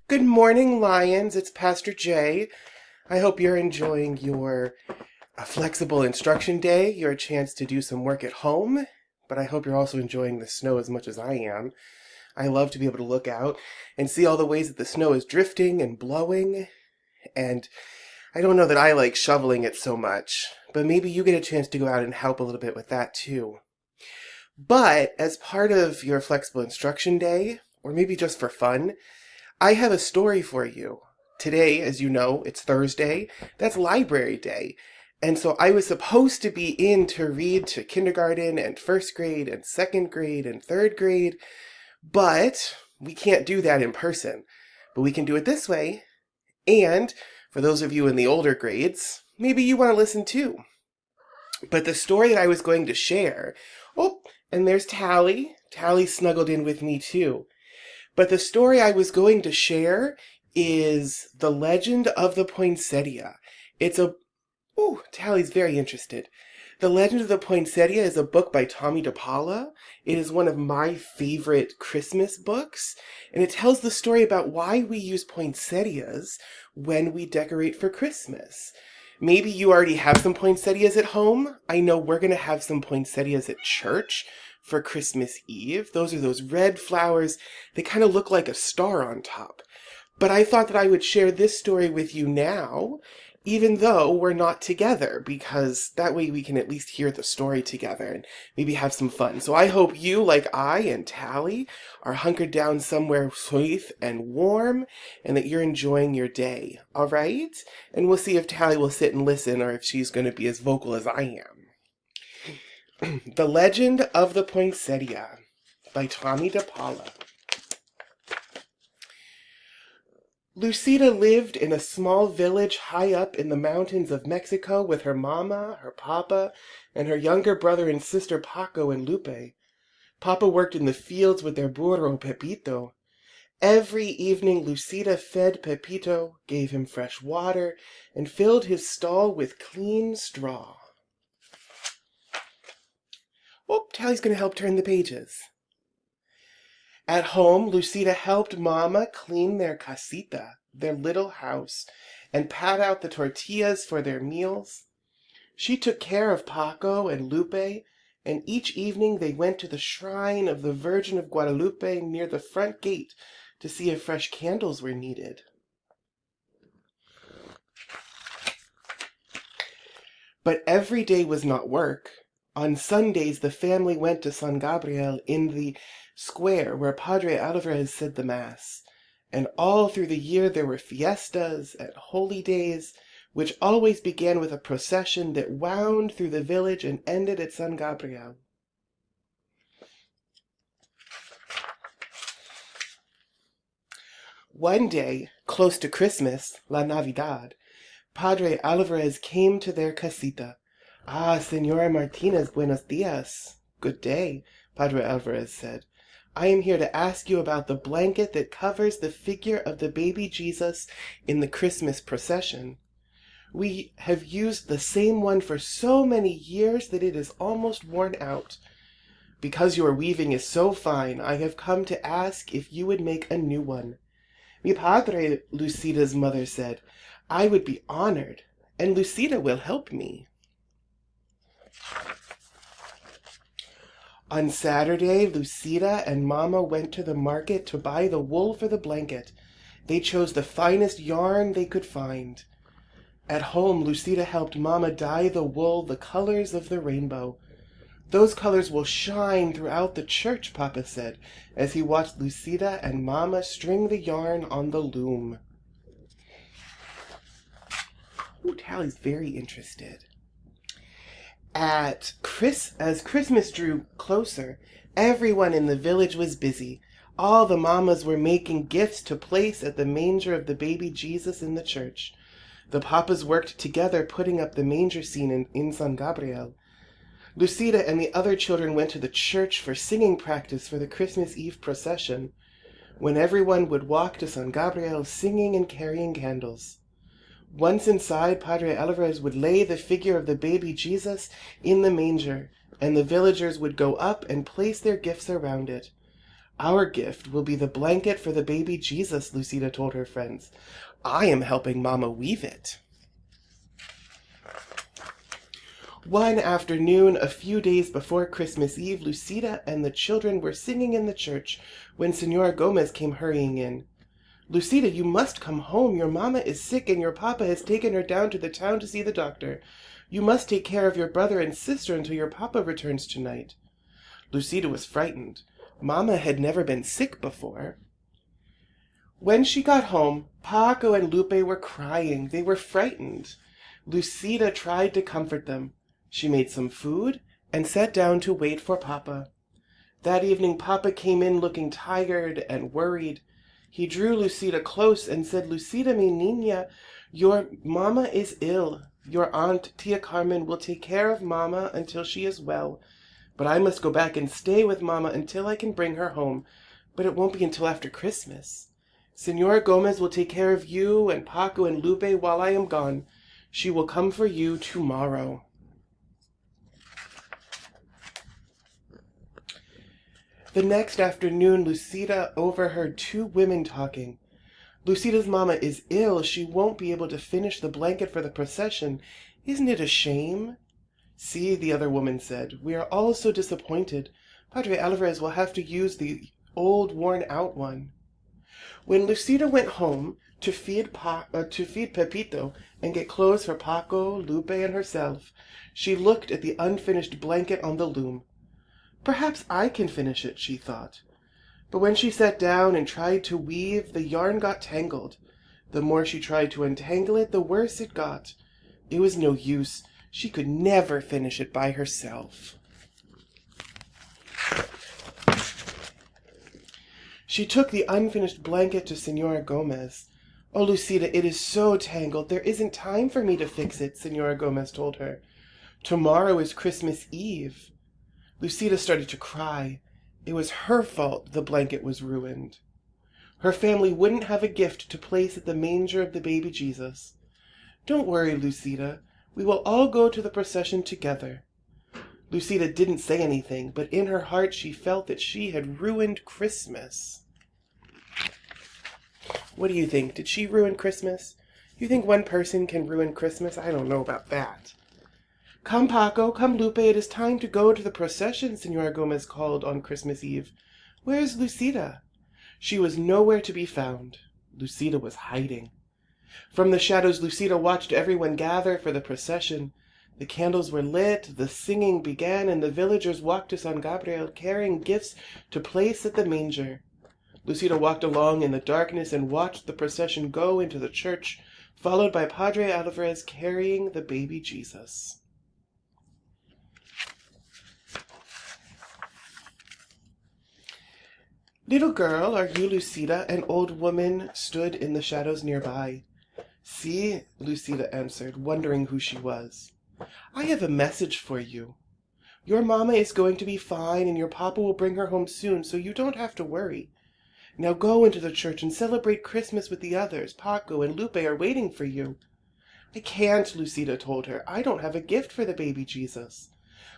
Good morning, Lions. It's Pastor Jay. I hope you're enjoying your flexible instruction day, your chance to do some work at home, but I hope you're also enjoying the snow as much as I am. I love to be able to look out and see all the ways that the snow is drifting and blowing, and I don't know that I like shoveling it so much, but maybe you get a chance to go out and help a little bit with that too. But as part of your flexible instruction day, or maybe just for fun, I have a story for you. Today, as you know, it's Thursday. That's library day. And so I was supposed to be in to read to kindergarten and first grade and second grade and third grade, but we can't do that in person. But we can do it this way. And for those of you in the older grades, maybe you want to listen too. But the story that I was going to share, oh, and there's Tali. Tali snuggled in with me too. But the story I was going to share is The Legend of the Poinsettia. Tali's very interested. The Legend of the Poinsettia is a book by Tomie dePaola. It is one of my favorite Christmas books, and it tells the story about why we use poinsettias when we decorate for Christmas. Maybe you already have some poinsettias at home. I know we're going to have some poinsettias at church for Christmas Eve. Those are those red flowers. They kind of look like a star on top. But I thought that I would share this story with you now, even though we're not together, because that way we can at least hear the story together and maybe have some fun. So I hope you, like I and Tali, are hunkered down somewhere safe and warm, and that you're enjoying your day, all right? And we'll see if Tali will sit and listen, or if she's going to be as vocal as I am. The Legend of the Poinsettia by Tomie dePaola. Lucida lived in a small village high up in the mountains of Mexico with her mama, her papa, and her younger brother and sister Paco and Lupe. Papa worked in the fields with their burro Pepito. Every evening Lucida fed Pepito, gave him fresh water, and filled his stall with clean straw. Oh, Tali's going to help turn the pages. At home, Lucida helped Mama clean their casita, their little house, and pat out the tortillas for their meals. She took care of Paco and Lupe, and each evening they went to the shrine of the Virgin of Guadalupe near the front gate to see if fresh candles were needed. But every day was not work. On Sundays, the family went to San Gabriel in the square where Padre Alvarez said the Mass. And all through the year there were fiestas and holy days, which always began with a procession that wound through the village and ended at San Gabriel. One day, close to Christmas, La Navidad, Padre Alvarez came to their casita. "Ah, Señora Martinez, buenos dias." "Good day," Padre Alvarez said. "I am here to ask you about the blanket that covers the figure of the baby Jesus in the Christmas procession. We have used the same one for so many years that it is almost worn out. Because your weaving is so fine, I have come to ask if you would make a new one." "Mi padre," Lucida's mother said. "I would be honored, and Lucida will help me." On Saturday, Lucida and Mama went to the market to buy the wool for the blanket. They chose the finest yarn they could find. At home, Lucida helped Mama dye the wool the colors of the rainbow. "Those colors will shine throughout the church," Papa said, as he watched Lucida and Mama string the yarn on the loom. Ooh, Tali's very interested. As Christmas drew closer, everyone in the village was busy. All the mamas were making gifts to place at the manger of the baby Jesus in the church. The papas worked together putting up the manger scene in San Gabriel. Lucida and the other children went to the church for singing practice for the Christmas Eve procession, when everyone would walk to San Gabriel singing and carrying candles. Once inside, Padre Alvarez would lay the figure of the baby Jesus in the manger, and the villagers would go up and place their gifts around it. Our gift will be the blanket for the baby Jesus, Lucida told her friends. I am helping Mama weave it. One afternoon, a few days before Christmas Eve, Lucida and the children were singing in the church when Senora Gomez came hurrying in. Lucida, you must come home. Your mama is sick and your papa has taken her down to the town to see the doctor. You must take care of your brother and sister until your papa returns tonight. Lucida was frightened. Mama had never been sick before. When she got home, Paco and Lupe were crying. They were frightened. Lucida tried to comfort them. She made some food and sat down to wait for Papa. That evening, Papa came in looking tired and worried. He drew Lucida close and said, Lucida, mi niña, your mama is ill. Your aunt, Tia Carmen, will take care of Mama until she is well. But I must go back and stay with Mama until I can bring her home. But it won't be until after Christmas. Senora Gomez will take care of you and Paco and Lupe while I am gone. She will come for you tomorrow. The next afternoon, Lucida overheard two women talking. Lucida's mama is ill. She won't be able to finish the blanket for the procession. Isn't it a shame? See, the other woman said, we are all so disappointed. Padre Alvarez will have to use the old, worn-out one. When Lucida went home to feed Pepito and get clothes for Paco, Lupe, and herself, she looked at the unfinished blanket on the loom. Perhaps I can finish it, she thought. But when she sat down and tried to weave, the yarn got tangled. The more she tried to untangle it, the worse it got. It was no use. She could never finish it by herself. She took the unfinished blanket to Senora Gomez. Oh, Lucida, it is so tangled. There isn't time for me to fix it, Senora Gomez told her. Tomorrow is Christmas Eve. Lucida started to cry. It was her fault the blanket was ruined. Her family wouldn't have a gift to place at the manger of the baby Jesus. Don't worry, Lucida. We will all go to the procession together. Lucida didn't say anything, but in her heart she felt that she had ruined Christmas. What do you think? Did she ruin Christmas? You think one person can ruin Christmas? I don't know about that. Come, Paco, come, Lupe, it is time to go to the procession, Senora Gomez called on Christmas Eve. Where is Lucida? She was nowhere to be found. Lucida was hiding. From the shadows, Lucida watched everyone gather for the procession. The candles were lit, the singing began, and the villagers walked to San Gabriel carrying gifts to place at the manger. Lucida walked along in the darkness and watched the procession go into the church, followed by Padre Alvarez carrying the baby Jesus. Little girl, are you Lucida? An old woman stood in the shadows nearby. See, Lucida answered, wondering who she was. I have a message for you. Your mama is going to be fine and your papa will bring her home soon, so you don't have to worry. Now go into the church and celebrate Christmas with the others. Paco and Lupe are waiting for you. I can't, Lucida told her. I don't have a gift for the baby Jesus.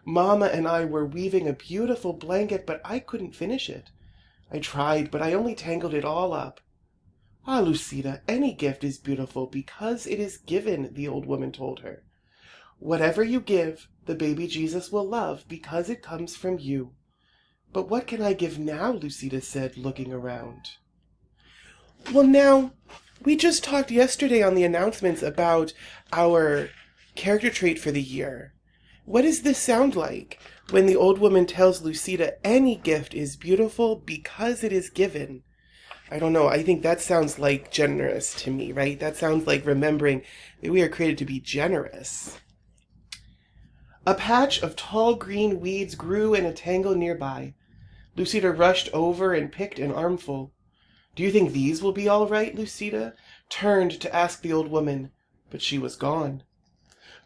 Mama and I were weaving a beautiful blanket, but I couldn't finish it. I tried, but I only tangled it all up. Ah, Lucida, any gift is beautiful because it is given, the old woman told her. Whatever you give, the baby Jesus will love because it comes from you. But what can I give now, Lucida said, looking around. Well, now, we just talked yesterday on the announcements about our character trait for the year. What does this sound like when the old woman tells Lucida any gift is beautiful because it is given? I don't know. I think that sounds like generous to me, right? That sounds like remembering that we are created to be generous. A patch of tall green weeds grew in a tangle nearby. Lucida rushed over and picked an armful. Do you think these will be all right? Lucida turned to ask the old woman, but she was gone.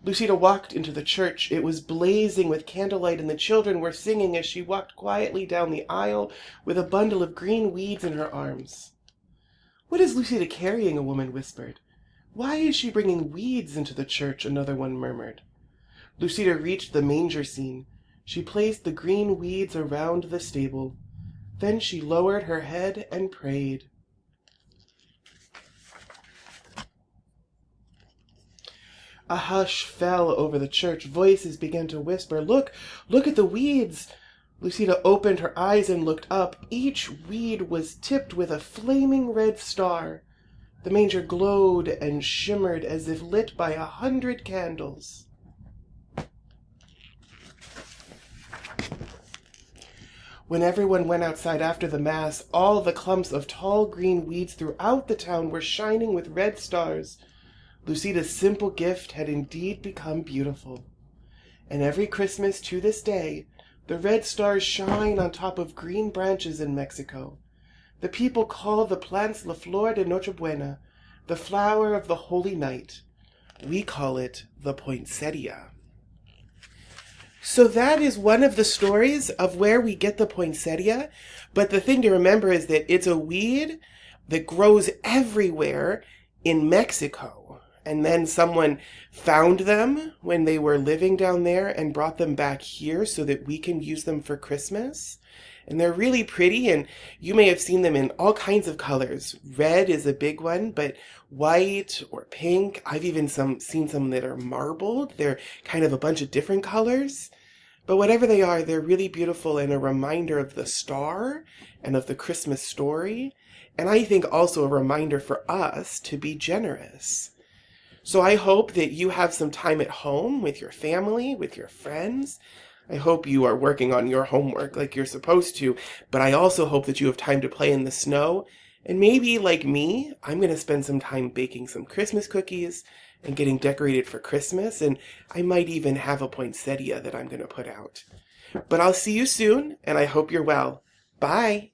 Lucida walked into the church. It was blazing with candlelight, and the children were singing as she walked quietly down the aisle with a bundle of green weeds in her arms. What is Lucida carrying? A woman whispered. Why is she bringing weeds into the church? Another one murmured. Lucida reached the manger scene. She placed the green weeds around the stable. Then she lowered her head and prayed. A hush fell over the church. Voices began to whisper, "Look, look at the weeds." Lucida opened her eyes and looked up. Each weed was tipped with a flaming red star. The manger glowed and shimmered as if lit by 100 candles. When everyone went outside after the Mass, all the clumps of tall green weeds throughout the town were shining with red stars. Lucida's simple gift had indeed become beautiful. And every Christmas to this day, the red stars shine on top of green branches in Mexico. The people call the plants La Flor de Nochebuena, the flower of the Holy Night. We call it the poinsettia. So that is one of the stories of where we get the poinsettia. But the thing to remember is that it's a weed that grows everywhere in Mexico. And then someone found them when they were living down there and brought them back here so that we can use them for Christmas. And they're really pretty, and you may have seen them in all kinds of colors. Red is a big one, but white or pink. I've even seen some that are marbled. They're kind of a bunch of different colors. But whatever they are, they're really beautiful and a reminder of the star and of the Christmas story. And I think also a reminder for us to be generous. So I hope that you have some time at home with your family, with your friends. I hope you are working on your homework like you're supposed to, but I also hope that you have time to play in the snow. And maybe, like me, I'm going to spend some time baking some Christmas cookies and getting decorated for Christmas, and I might even have a poinsettia that I'm going to put out. But I'll see you soon, and I hope you're well. Bye!